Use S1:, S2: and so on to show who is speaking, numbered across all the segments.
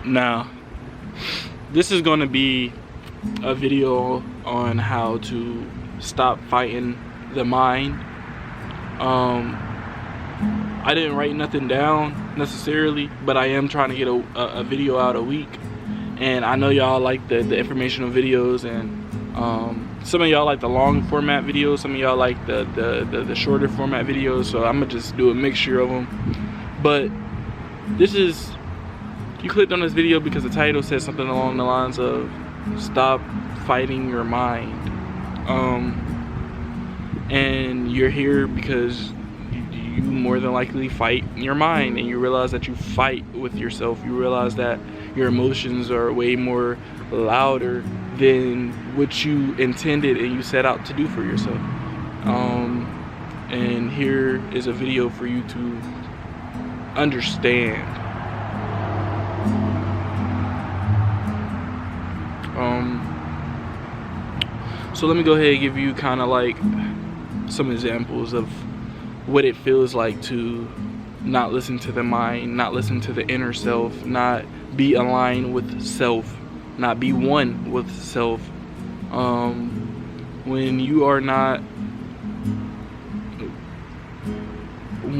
S1: Now, this is going to be a video on how to stop fighting the mind. I didn't write nothing down necessarily, but I am trying to get a video out a week. And I know y'all like the informational videos, and some of y'all like the long format videos, some of y'all like the shorter format videos, so I'm gonna just do a mixture of them. But this is, you clicked on this video because the title says something along the lines of stop fighting your mind. And you're here because you more than likely fight your mind, and you realize that you fight with yourself. You realize that your emotions are way more louder than what you intended and you set out to do for yourself. And here is a video for you to understand. So let me go ahead and give you kind of like some examples of what it feels like to not listen to the mind, not listen to the inner self, not be aligned with self, not be one with self. When you are not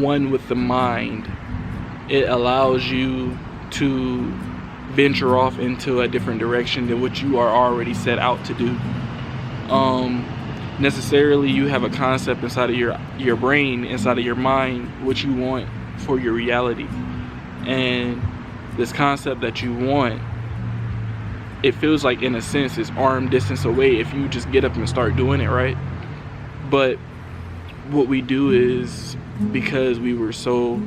S1: one with the mind, it allows you to venture off into a different direction than what you are already set out to do. Necessarily you have a concept inside of your brain, inside of your mind, what you want for your reality. And this concept that you want, it feels like in a sense it's arm distance away if you just get up and start doing it, right? But what we do is, because we were so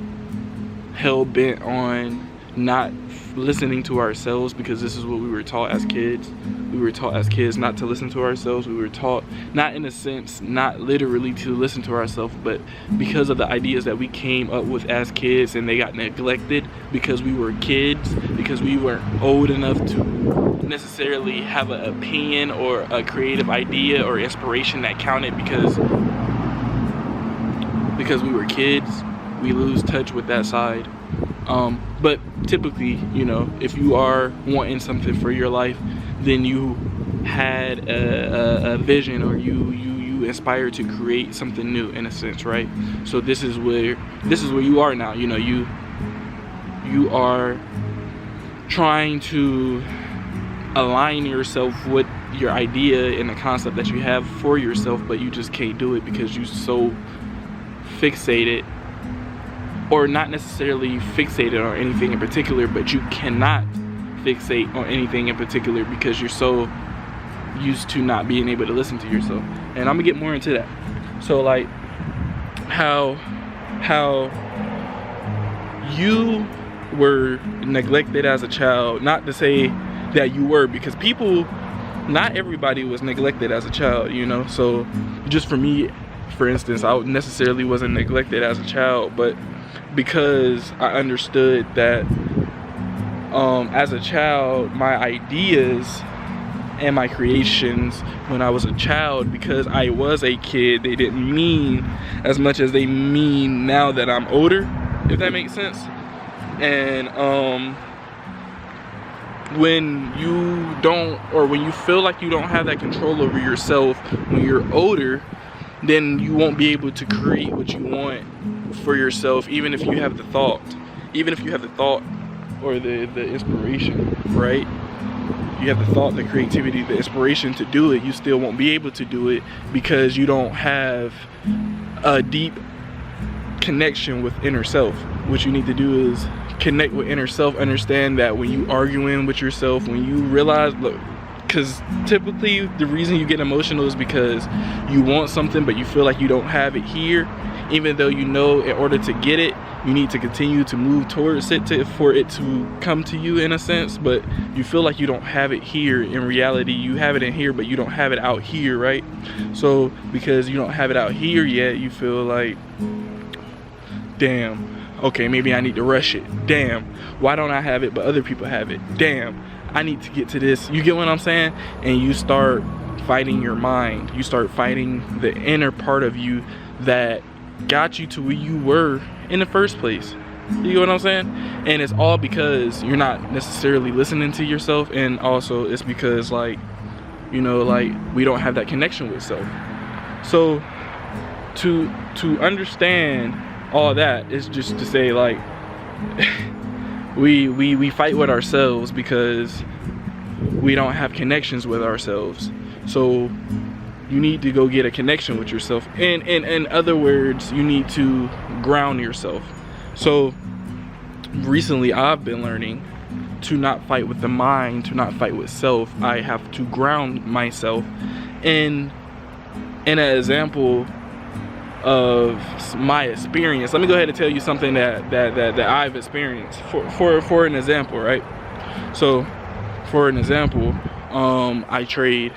S1: hell-bent on not listening to ourselves, because this is what we were taught as kids. We were taught as kids not to listen to ourselves. We were taught, not in a sense, not literally to listen to ourselves, but because of the ideas that we came up with as kids, and they got neglected because we were kids, because we weren't old enough to necessarily have an opinion or a creative idea or inspiration that counted, because we were kids. We lose touch with that side. But typically, you know, if you are wanting something for your life, then you had a vision, or you inspired to create something new, in a sense, right? So this is where you are now. You know, you are trying to align yourself with your idea and the concept that you have for yourself, but you just can't do it because you're so fixated, or not necessarily fixated on anything in particular, but you cannot fixate on anything in particular because you're so used to not being able to listen to yourself. And I'm gonna get more into that. So like how you were neglected as a child, not to say that you were, because people, not everybody was neglected as a child, you know. So just for me, for instance, I necessarily wasn't neglected as a child, but because I understood that as a child, my ideas and my creations when I was a child, because I was a kid, they didn't mean as much as they mean now that I'm older, if that makes sense. And when you don't, or when you feel like you don't have that control over yourself when you're older, then you won't be able to create what you want for yourself, even if you have the thought, or the inspiration, right? You have the thought, the creativity, the inspiration to do it, you still won't be able to do it because you don't have a deep connection with inner self. What you need to do is connect with inner self, understand that when you arguing with yourself, when you realize, look, because typically the reason you get emotional is because you want something but you feel like you don't have it here, even though you know in order to get it you need to continue to move towards it for it to come to you, in a sense. But you feel like you don't have it here. In reality, you have it in here but you don't have it out here, right? So because you don't have it out here yet, you feel like, damn, okay, maybe I need to rush it. Damn, why don't I have it but other people have it? Damn, I need to get to this. You get what I'm saying? And you start fighting your mind. You start fighting the inner part of you that got you to where you were in the first place. You know what I'm saying? And it's all because you're not necessarily listening to yourself, and also it's because, like, you know, like, we don't have that connection with self. So to understand all that is just to say, like, we fight with ourselves because we don't have connections with ourselves. So you need to go get a connection with yourself. And in other words, you need to ground yourself. So recently I've been learning to not fight with the mind, to not fight with self. I have to ground myself. And in an example of my experience, let me go ahead and tell you something that I've experienced for an example, right? So for an example, I trade,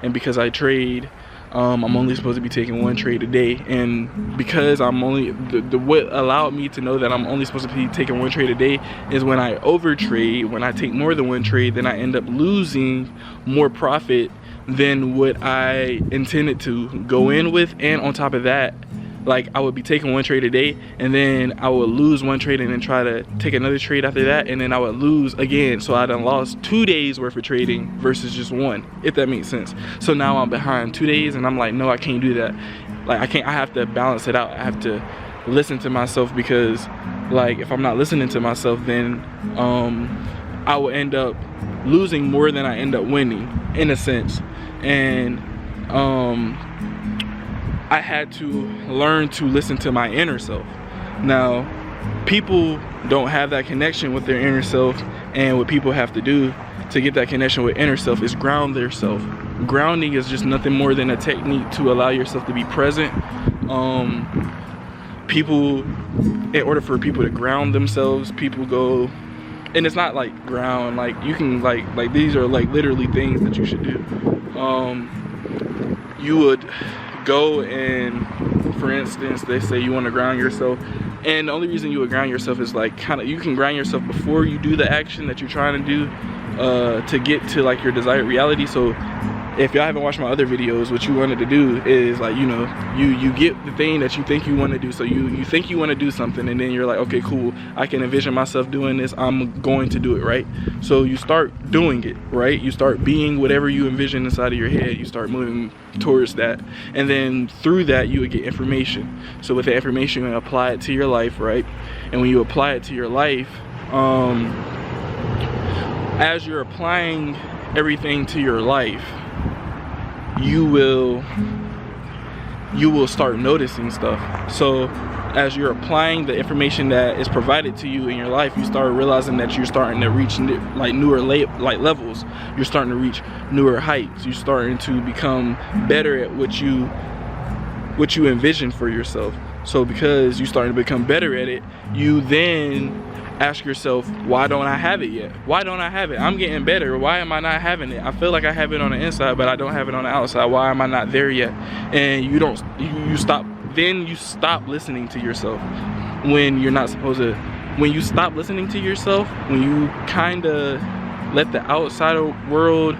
S1: and because I trade, I'm only supposed to be taking 1 trade a day, and because I'm only what allowed me to know that I'm only supposed to be taking 1 trade a day is when I overtrade. When I take more than 1 trade, then I end up losing more profit than what I intended to go in with. And on top of that, like, I would be taking 1 trade a day, and then I would lose 1 trade and then try to take another trade after that, and then I would lose again. So I done lost 2 days worth of trading versus just 1, if that makes sense. So now I'm behind 2 days, and I'm like, no, I can't do that. Like, I have to balance it out. I have to listen to myself, because, like, if I'm not listening to myself, then I will end up losing more than I end up winning, in a sense. And I had to learn to listen to my inner self. Now, people don't have that connection with their inner self, and what people have to do to get that connection with inner self is ground their self. Grounding is just nothing more than a technique to allow yourself to be present. People, in order for people to ground themselves, people go, and it's not like ground, like, you can like these are like literally things that you should do. You would go and, for instance, they say you want to ground yourself, and the only reason you would ground yourself is, like, kind of, you can ground yourself before you do the action that you're trying to do to get to, like, your desired reality. So if y'all haven't watched my other videos, what you wanted to do is, like, you know, you get the thing that you think you want to do. So you think you want to do something, and then you're like, okay, cool, I can envision myself doing this, I'm going to do it, right? So you start doing it, right? You start being whatever you envision inside of your head. You start moving towards that, and then through that you would get information. So with the information, you apply it to your life, right? And when you apply it to your life, as you're applying everything to your life, you will start noticing stuff. So as you're applying the information that is provided to you in your life, you start realizing that you're starting to reach like newer levels. You're starting to reach newer heights. You're starting to become better at what you envision for yourself. So because you're starting to become better at it, you then ask yourself, why don't I have it yet? Why don't I have it? I'm getting better. Why am I not having it? I feel like I have it on the inside, but I don't have it on the outside. Why am I not there yet? And you stop listening to yourself when you're not supposed to. When you stop listening to yourself, when you kind of let the outside world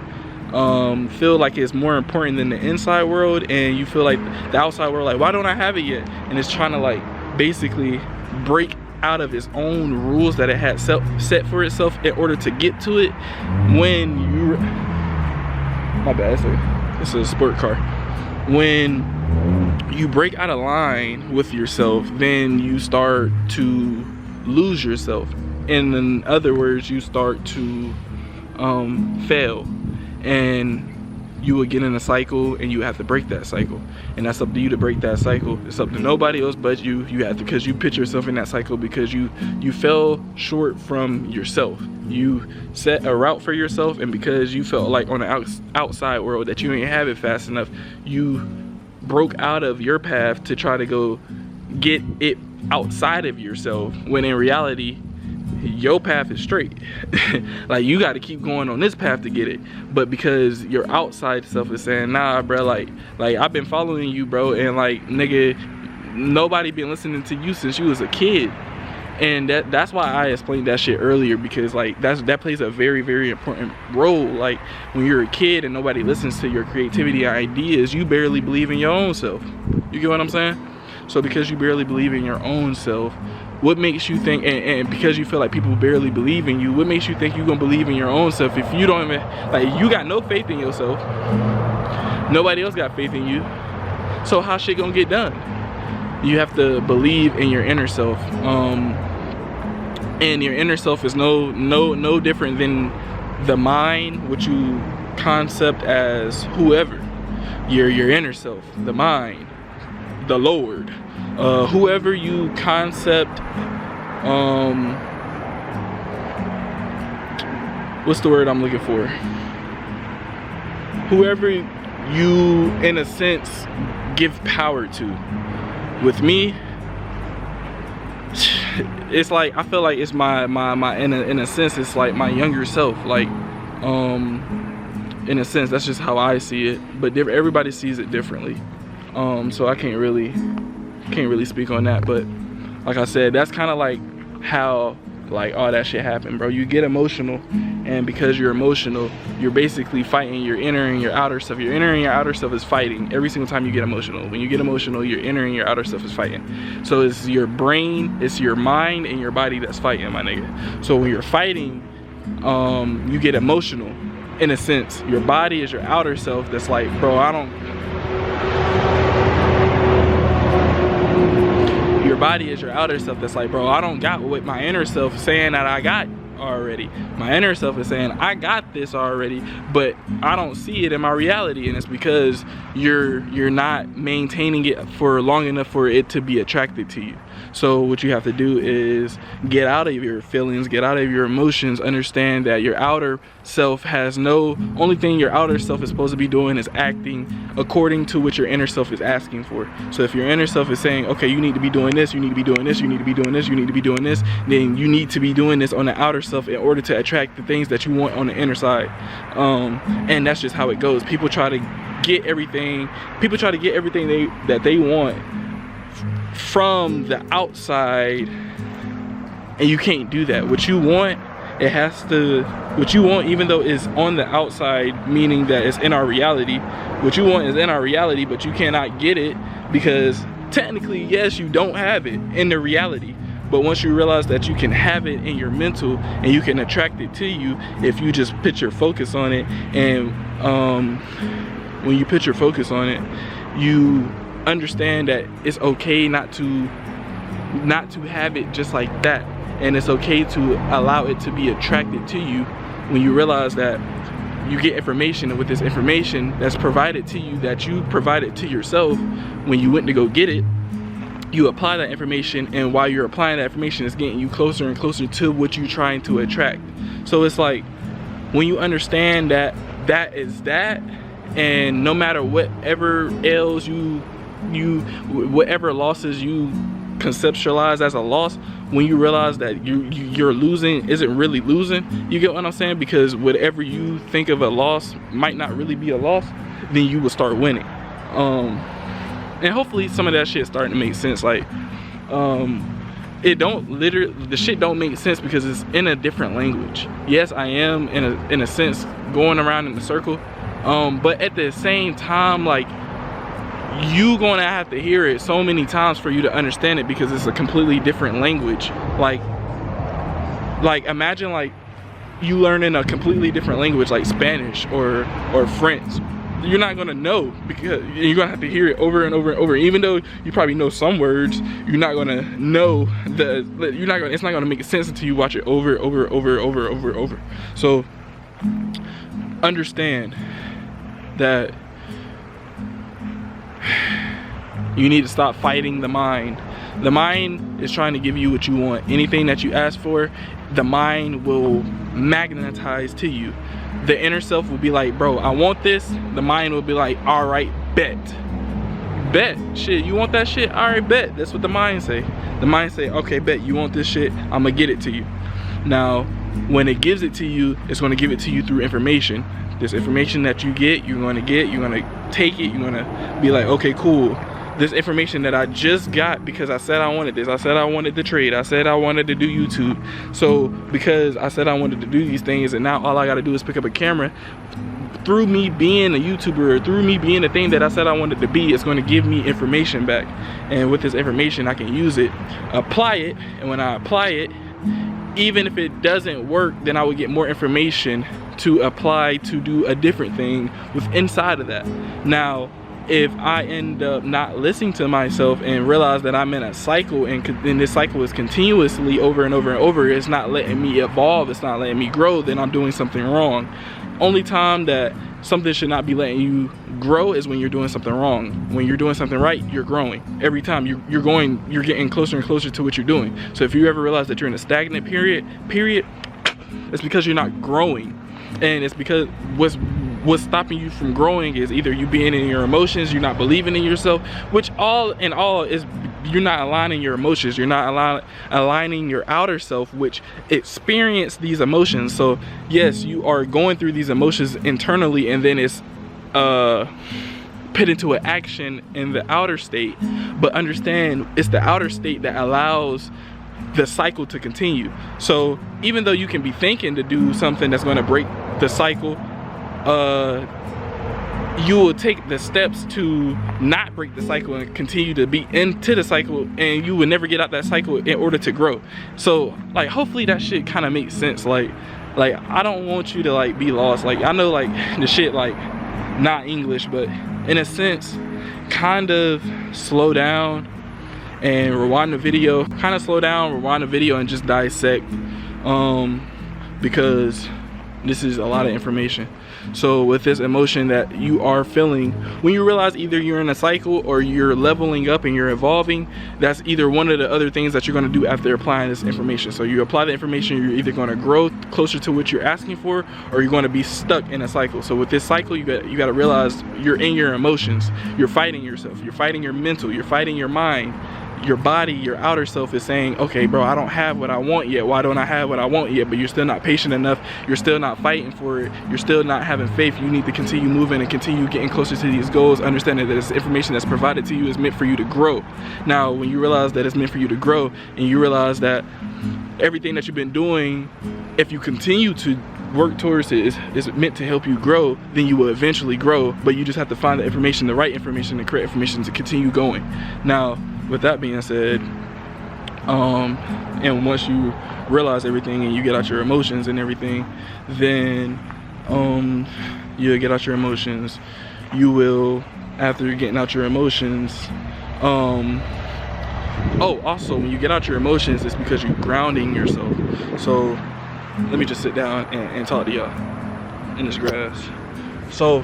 S1: feel like it's more important than the inside world, and you feel like the outside world, like, why don't I have it yet? And it's trying to, like, basically break out of its own rules that it had set for itself in order to get to it. When you, my bad, it's a sport car. When you break out of line with yourself, then you start to lose yourself. And in other words, you start to fail, and you will get in a cycle, and you have to break that cycle. And that's up to you to break that cycle. It's up to nobody else but you. You have to, because you put yourself in that cycle, because you fell short from yourself. You set a route for yourself, and because you felt like on the outside world that you ain't have it fast enough, you broke out of your path to try to go get it outside of yourself, when in reality your path is straight. Like, you got to keep going on this path to get it, but because your outside self is saying, nah, bro, like I've been following you, bro, and, like, nigga, nobody been listening to you since you was a kid. And that's why I explained that shit earlier, because, like, that plays a very, very important role. Like, when you're a kid and nobody listens to your creativity and ideas, you barely believe in your own self. You get what I'm saying? So because you barely believe in your own self, what makes you think, and because you feel like people barely believe in you, what makes you think you're gonna believe in your own self if you don't even, like, you got no faith in yourself? Nobody else got faith in you. So how shit gonna get done? You have to believe in your inner self. And your inner self is no different than the mind, which you concept as whoever. Your inner self, the mind, the Lord, whoever you concept, what's the word I'm looking for? Whoever you, in a sense, give power to. With me, it's like, I feel like it's my in a sense, it's like my younger self. Like, in a sense, that's just how I see it. But everybody sees it differently. So I can't really speak on that. But like I said, that's kind of like how, like, all that shit happened, bro. You get emotional, and because you're emotional, you're basically fighting your inner and your outer self. Your inner and your outer self is fighting every single time you get emotional. When you get emotional, your inner and your outer self is fighting. So it's your brain, it's your mind, and your body that's fighting, my nigga. So when you're fighting, you get emotional. In a sense, your body is your outer self that's like, bro, your body is your outer self that's like, bro, I don't got what my inner self is saying that I got already. My inner self is saying I got this already, but I don't see it in my reality. And it's because you're not maintaining it for long enough for it to be attracted to you. So what you have to do is get out of your feelings, get out of your emotions, understand that your outer self has only thing your outer self is supposed to be doing is acting according to what your inner self is asking for. So if your inner self is saying, okay, you need to be doing this, you need to be doing this, you need to be doing this, you need to be doing this, then you need to be doing this on the outer self in order to attract the things that you want on the inner side. And that's just how it goes. People try to get everything that they want from the outside, and you can't do that. What you want, even though it's on the outside, meaning that it's in our reality, what you want is in our reality, but you cannot get it because technically, yes, you don't have it in the reality. But once you realize that you can have it in your mental and you can attract it to you if you just put your focus on it, and when you put your focus on it, you understand that it's okay not to have it just like that, and it's okay to allow it to be attracted to you. When you realize that you get information, and with this information that's provided to you, that you provided to yourself when you went to go get it, you apply that information, and while you're applying that information, it's getting you closer and closer to what you're trying to attract. So it's like, when you understand that that is that, and no matter whatever ails you, whatever losses you conceptualize as a loss, when you realize that you're losing isn't really losing, you get what I'm saying? Because whatever you think of a loss might not really be a loss, then you will start winning. And hopefully some of that shit starting to make sense. Like, the shit don't make sense because it's in a different language. Yes, I am in a sense going around in a circle, but at the same time, like, you gonna have to hear it so many times for you to understand it, because it's a completely different language. Like imagine like you learning a completely different language like Spanish or French. You're not gonna know, because you're gonna have to hear it over and over and over. Even though you probably know some words, you're not gonna know it's not gonna make sense until you watch it over. So understand that you need to stop fighting the mind. The mind is trying to give you what you want. Anything that you ask for, the mind will magnetize to you. The inner self will be like, bro, I want this. The mind will be like, all right, bet. Shit, you want that shit? All right, bet. That's what the mind say. The mind say, okay, bet, you want this shit, I'm gonna get it to you. Now, when it gives it to you, it's gonna give it to you through information. This information that you get, you're gonna take it, you're gonna be like, okay, cool. This information that I just got because I said I wanted this. I said I wanted to trade. I said I wanted to do YouTube. So because I said I wanted to do these things, and now all I gotta do is pick up a camera, through me being a YouTuber, or through me being the thing that I said I wanted to be, it's going to give me information back. And with this information, I can use it, apply it, and when I apply it, even if it doesn't work, then I would get more information to apply to do a different thing with inside of that. Now, if I end up not listening to myself and realize that I'm in a cycle, and this cycle is continuously over and over and over, it's not letting me evolve, it's not letting me grow, then I'm doing something wrong. Only time that something should not be letting you grow is when you're doing something wrong. When you're doing something right, you're growing. Every time you're getting closer and closer to what you're doing. So if you ever realize that you're in a stagnant period, it's because you're not growing. And it's because what's stopping you from growing is either you being in your emotions, you're not believing in yourself, which all in all is you're not aligning your emotions, you're not aligning your outer self, which experience these emotions. So yes, you are going through these emotions internally, and then it's put into an action in the outer state. But understand, it's the outer state that allows the cycle to continue. So even though you can be thinking to do something that's going to break the cycle, you will take the steps to not break the cycle and continue to be into the cycle, and you will never get out that cycle in order to grow. So like, hopefully that shit kind of makes sense. Like I don't want you to like be lost. Like I know like the shit like not English, but in a sense kind of slow down and rewind the video, and just dissect, because this is a lot of information. So with this emotion that you are feeling, when you realize either you're in a cycle or you're leveling up and you're evolving, that's either one of the other things that you're going to do after applying this information. So you apply the information, you're either going to grow closer to what you're asking for, or you're going to be stuck in a cycle. So with this cycle, you got to realize you're in your emotions, you're fighting yourself, you're fighting your mental, you're fighting your mind. Your body, your outer self is saying, okay bro, I don't have what I want yet. Why don't I have what I want yet? But you're still not patient enough, you're still not fighting for it, you're still not having faith. You need to continue moving and continue getting closer to these goals, understanding that this information that's provided to you is meant for you to grow. Now when you realize that it's meant for you to grow, and you realize that everything that you've been doing, if you continue to work towards it, is meant to help you grow, then you will eventually grow. But you just have to find the information, the right information, the correct information to continue going. Now with that being said, and once you realize everything and you get out your emotions and everything, then you'll get out your emotions. You will, after you're getting out your emotions, also when you get out your emotions, it's because you're grounding yourself. So let me just sit down and talk to y'all in this grass. So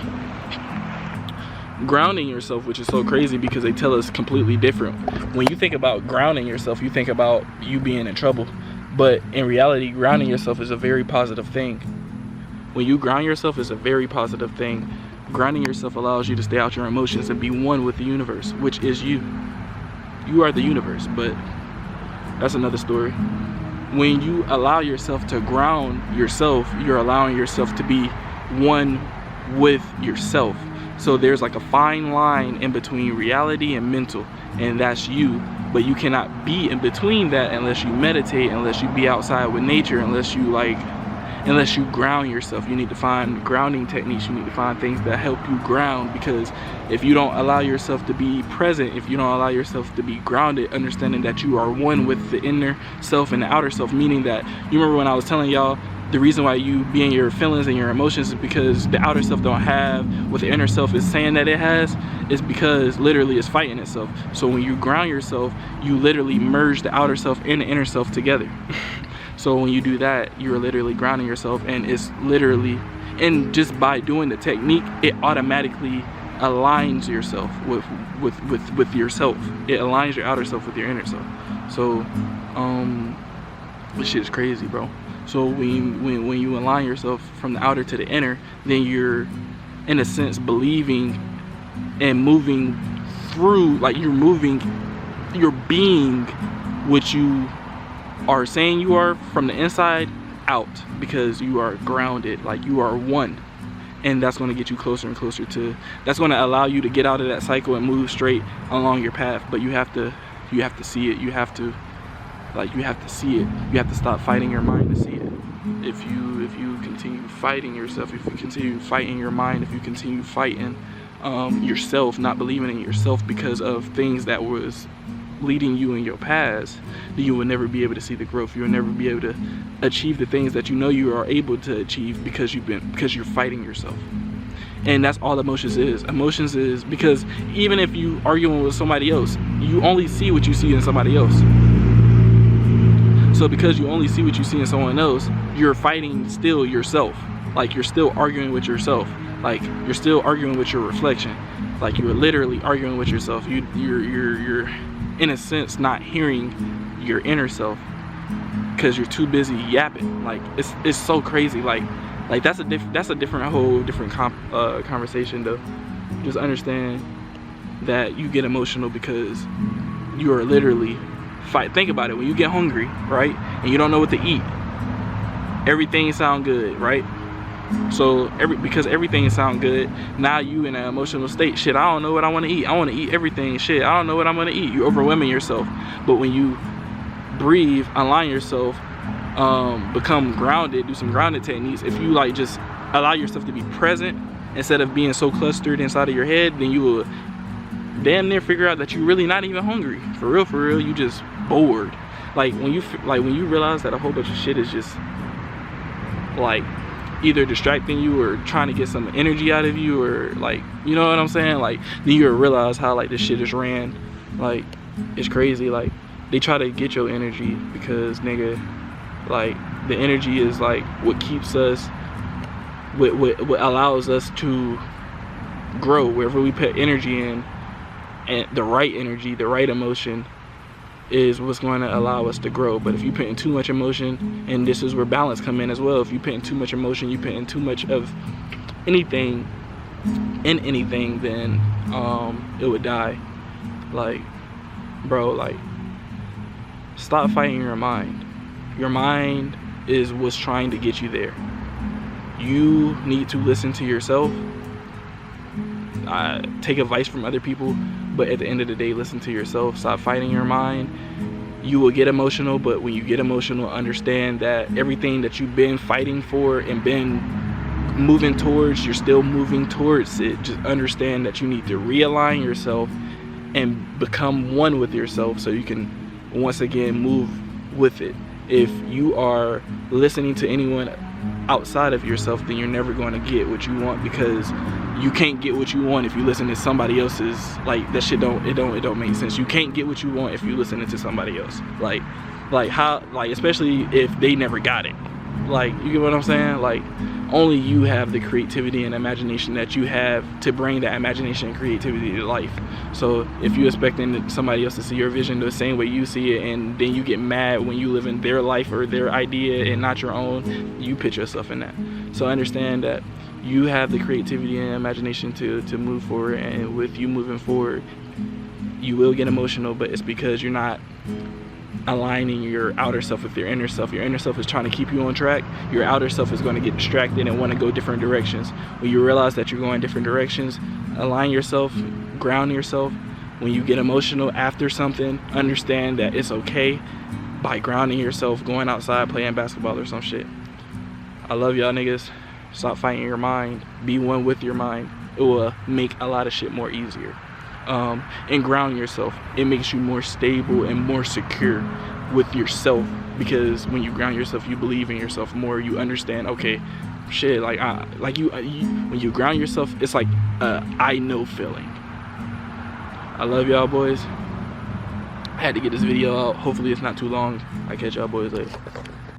S1: grounding yourself, which is so crazy because they tell us completely different. When you think about grounding yourself, you think about you being in trouble, but in reality, grounding yourself is a very positive thing. When you ground yourself, it's a very positive thing. Grounding yourself allows you to stay out your emotions and be one with the universe, which is you. You are the universe, but that's another story. When you allow yourself to ground yourself, you're allowing yourself to be one with yourself. So there's like a fine line in between reality and mental, and that's you. But you cannot be in between that unless you meditate, unless you be outside with nature, unless you ground yourself. You need to find grounding techniques. You need to find things that help you ground, because if you don't allow yourself to be present, if you don't allow yourself to be grounded, understanding that you are one with the inner self and the outer self, meaning that, you remember when I was telling y'all the reason why you be in your feelings and your emotions is because the outer self don't have what the inner self is saying that it has, is because literally it's fighting itself. So when you ground yourself, you literally merge the outer self and the inner self together. So when you do that, you're literally grounding yourself, and it's literally, and just by doing the technique, it automatically aligns yourself with yourself. It aligns your outer self with your inner self. So this shit is crazy, bro. So when you align yourself from the outer to the inner, then you're, in a sense, believing and moving through, like you're being what you are saying you are from the inside out, because you are grounded, like you are one. And that's going to get you closer and closer to, that's going to allow you to get out of that cycle and move straight along your path. But you have to see it. You have to see it. You have to stop fighting your mind to see it. if you continue fighting yourself, if you continue fighting your mind, if you continue fighting yourself, not believing in yourself because of things that was leading you in your past, then you will never be able to see the growth. You will never be able to achieve the things that you know you are able to achieve because you're fighting yourself. And that's all emotions is. Emotions is because even if you arguing with somebody else, you only see what you see in somebody else. So because you only see what you see in someone else, you're fighting still yourself. Like, you're still arguing with yourself. Like, you're still arguing with your reflection. Like, you're literally arguing with yourself. You're in a sense not hearing your inner self because you're too busy yapping. Like, it's so crazy. Like that's a whole different conversation though. Just understand that you get emotional because you are literally think about it. When you get hungry, right, and you don't know what to eat, everything sound good, right? So because everything sound good, now you in an emotional state. Shit, I don't know what I want to eat. I want to eat everything. Shit, I don't know what I'm gonna eat. You're overwhelming yourself. But when you breathe, align yourself, become grounded, do some grounded techniques, if you like just allow yourself to be present instead of being so clustered inside of your head, then you will damn near figure out that you're really not even hungry. For real, you just bored. Like when you realize that a whole bunch of shit is just like either distracting you or trying to get some energy out of you, or like, you know what I'm saying? Like, then you'll realize how like this shit is ran. Like, it's crazy. Like, they try to get your energy because, nigga, like, the energy is like what keeps us, what allows us to grow. Wherever we put energy in, and the right energy, the right emotion is what's going to allow us to grow. But if you put in too much emotion, and this is where balance come in as well, if you put in too much emotion, you put in too much of anything in anything, then it would die. Like, bro, like, stop fighting your mind. Your mind is what's trying to get you there. You need to listen to yourself. Take advice from other people, but at the end of the day, listen to yourself. Stop fighting your mind. You will get emotional, but when you get emotional, understand that everything that you've been fighting for and been moving towards, you're still moving towards it. Just understand that you need to realign yourself and become one with yourself so you can once again move with it. If you are listening to anyone outside of yourself, then you're never going to get what you want, because you can't get what you want if you listen to somebody else's. Like, that shit don't make sense. You can't get what you want if you listen to somebody else. Like how, like, especially if they never got it. Like, you get what I'm saying? Like, only you have the creativity and imagination that you have to bring that imagination and creativity to life. So if you're expecting somebody else to see your vision the same way you see it, and then you get mad when you live in their life or their idea and not your own, you put yourself in that. So understand that you have the creativity and imagination to move forward, and with you moving forward, you will get emotional, but it's because you're not aligning your outer self with your inner self. Your inner self is trying to keep you on track. Your outer self is going to get distracted and want to go different directions. When you realize that you're going different directions, align yourself, ground yourself. When you get emotional after something, understand that it's okay by grounding yourself, going outside, playing basketball or some shit. I love y'all niggas. Stop fighting your mind. Be one with your mind. It will make a lot of shit more easier. And ground yourself. It makes you more stable and more secure with yourself, because when you ground yourself, you believe in yourself more. You understand, okay, shit, like when you ground yourself, it's like I know feeling. I love y'all boys. I had to get this video out. Hopefully it's not too long. I'll catch y'all boys later.